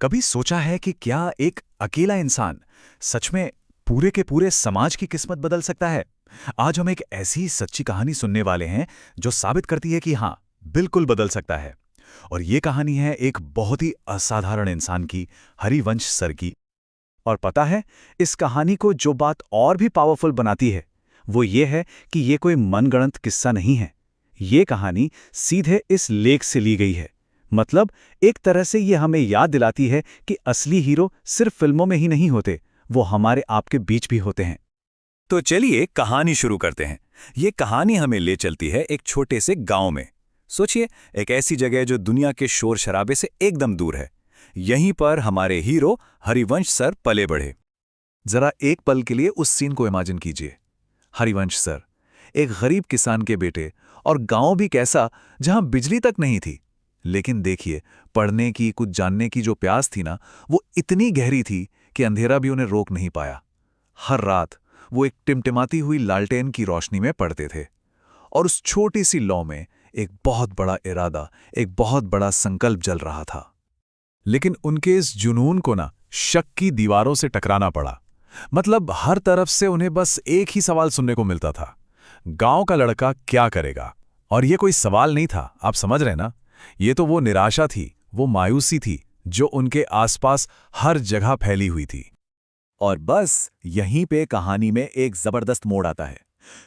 कभी सोचा है कि क्या एक अकेला इंसान सच में पूरे के पूरे समाज की किस्मत बदल सकता है? आज हम एक ऐसी सच्ची कहानी सुनने वाले हैं जो साबित करती है कि हाँ, बिल्कुल बदल सकता है। और ये कहानी है एक बहुत ही असाधारण इंसान की, हरिवंश सर की। और पता है, इस कहानी को जो बात और भी पावरफुल बनाती है, वो ये है कि ये कोई मनगढ़ंत किस्सा नहीं है। ये कहानी सीधे इस लेख से ली गई है। मतलब एक तरह से ये हमें याद दिलाती है कि असली हीरो सिर्फ फिल्मों में ही नहीं होते, वो हमारे आपके बीच भी होते हैं। तो चलिए कहानी शुरू करते हैं। ये कहानी हमें ले चलती है एक छोटे से गांव में। सोचिए, एक ऐसी जगह जो दुनिया के शोर शराबे से एकदम दूर है। यहीं पर हमारे हीरो हरिवंश सर पले बढ़े। जरा एक पल के लिए उस सीन को इमेजिन कीजिए। हरिवंश सर, एक गरीब किसान के बेटे, और गांव भी कैसा, जहां बिजली तक नहीं थी। लेकिन देखिए, पढ़ने की, कुछ जानने की जो प्यास थी ना, वो इतनी गहरी थी कि अंधेरा भी उन्हें रोक नहीं पाया। हर रात वो एक टिमटिमाती हुई लालटेन की रोशनी में पढ़ते थे। और उस छोटी सी लौ में एक बहुत बड़ा इरादा, एक बहुत बड़ा संकल्प जल रहा था। लेकिन उनके इस जुनून को ना शक की दीवारों से टकराना पड़ा। मतलब हर तरफ से उन्हें बस एक ही सवाल सुनने को मिलता था, गांव का लड़का क्या करेगा? और ये कोई सवाल नहीं था, आप समझ रहे ना? ये तो वो निराशा थी, वो मायूसी थी जो उनके आसपास हर जगह फैली हुई थी। और बस यहीं पे कहानी में एक जबरदस्त मोड़ आता है।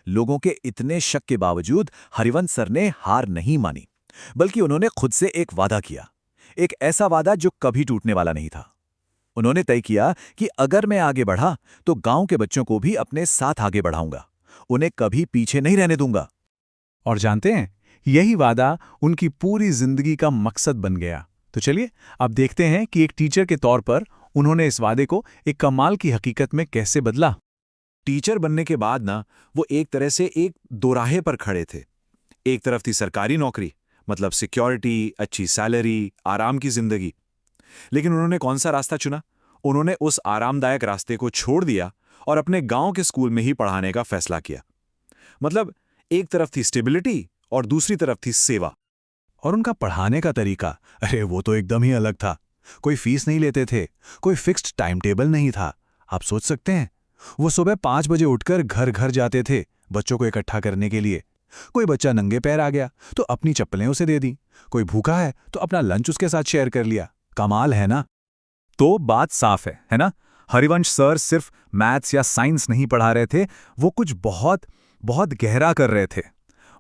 लोगों के इतने शक के बावजूद हरिवंश सर ने हार नहीं मानी, बल्कि उन्होंने खुद से एक वादा किया। एक ऐसा वादा जो कभी टूटने वाला नहीं था। उन्होंने तय किया कि अगर मैं आगे बढ़ा तो गांव के बच्चों को भी अपने साथ आगे बढ़ाऊंगा, उन्हें कभी पीछे नहीं रहने दूंगा। और जानते हैं, यही वादा उनकी पूरी जिंदगी का मकसद बन गया। तो चलिए अब देखते हैं कि एक टीचर के तौर पर उन्होंने इस वादे को एक कमाल की हकीकत में कैसे बदला। टीचर बनने के बाद ना, वो एक तरह से एक दोराहे पर खड़े थे। एक तरफ थी सरकारी नौकरी, मतलब सिक्योरिटी, अच्छी सैलरी, आराम की जिंदगी। लेकिन उन्होंने कौन सा रास्ता चुना? उन्होंने उस आरामदायक रास्ते को छोड़ दिया और अपने गांव के स्कूल में ही पढ़ाने का फैसला किया। मतलब एक तरफ थी स्टेबिलिटी और दूसरी तरफ थी सेवा। और उनका पढ़ाने का तरीका, अरे वो तो एकदम ही अलग था। कोई फीस नहीं लेते थे, कोई फिक्स्ड टाइम टेबल नहीं था। आप सोच सकते हैं, वो सुबह 5 बजे उठकर घर घर जाते थे बच्चों को इकट्ठा करने के लिए। कोई बच्चा नंगे पैर आ गया तो अपनी चप्पलें उसे दे दी, कोई भूखा है तो अपना लंच उसके साथ शेयर कर लिया। कमाल है ना? तो बात साफ है ना? हरिवंश सर सिर्फ मैथ्स या साइंस नहीं पढ़ा रहे थे, वो कुछ बहुत बहुत गहरा कर रहे थे।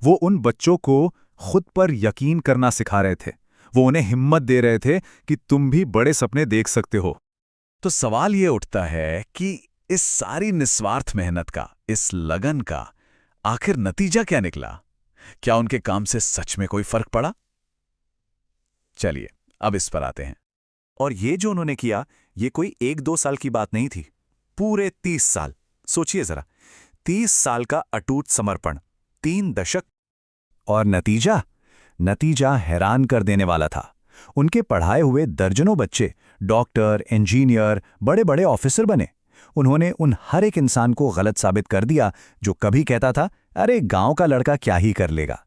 वो उन बच्चों को खुद पर यकीन करना सिखा रहे थे। वो उन्हें हिम्मत दे रहे थे कि तुम भी बड़े सपने देख सकते हो। तो सवाल ये उठता है कि इस सारी निस्वार्थ मेहनत का, इस लगन का आखिर नतीजा क्या निकला? क्या उनके काम से सच में कोई फर्क पड़ा? चलिए अब इस पर आते हैं। और ये जो उन्होंने किया, ये कोई 1-2 साल की बात नहीं थी। पूरे 30 साल। सोचिए जरा, 30 साल का अटूट समर्पण, 3 दशक। और नतीजा? नतीजा हैरान कर देने वाला था। उनके पढ़ाए हुए दर्जनों बच्चे डॉक्टर, इंजीनियर, बड़े बड़े ऑफिसर बने। उन्होंने उन हर एक इंसान को गलत साबित कर दिया जो कभी कहता था, अरे गांव का लड़का क्या ही कर लेगा।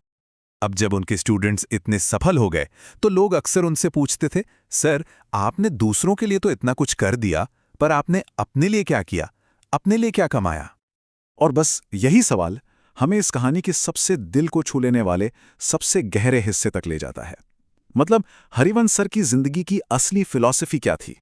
अब जब उनके स्टूडेंट्स इतने सफल हो गए तो लोग अक्सर उनसे पूछते थे, सर आपने दूसरों के लिए तो इतना कुछ कर दिया, पर आपने अपने लिए क्या किया, अपने लिए क्या कमाया? और बस यही सवाल हमें इस कहानी के सबसे दिल को छू लेने वाले सबसे गहरे हिस्से तक ले जाता है। मतलब हरिवंश सर की जिंदगी की असली फिलॉसफी क्या थी?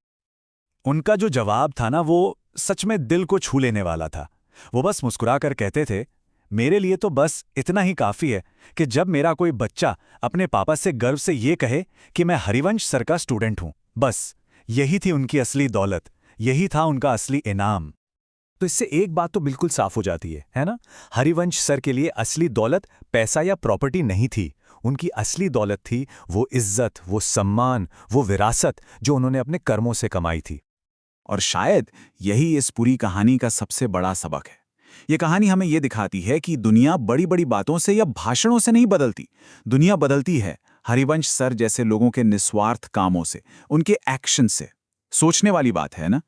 उनका जो जवाब था ना, वो सच में दिल को छू लेने वाला था। वो बस मुस्कुराकर कहते थे, मेरे लिए तो बस इतना ही काफी है कि जब मेरा कोई बच्चा अपने पापा से गर्व से ये कहे कि मैं हरिवंश सर का स्टूडेंट हूं, बस यही थी उनकी असली दौलत, यही था उनका असली इनाम। तो इससे एक बात तो बिल्कुल साफ हो जाती है ना? हरिवंश सर के लिए असली दौलत पैसा या प्रॉपर्टी नहीं थी। उनकी असली दौलत थी वो इज्जत, वो सम्मान, वो विरासत जो उन्होंने अपने कर्मों से कमाई थी। और शायद यही इस पूरी कहानी का सबसे बड़ा सबक है। ये कहानी हमें ये दिखाती है कि दुनिया बड़ी बड़ी बातों से या भाषणों से नहीं बदलती। दुनिया बदलती है हरिवंश सर जैसे लोगों के निस्वार्थ कामों से, उनके एक्शन से। सोचने वाली बात है ना?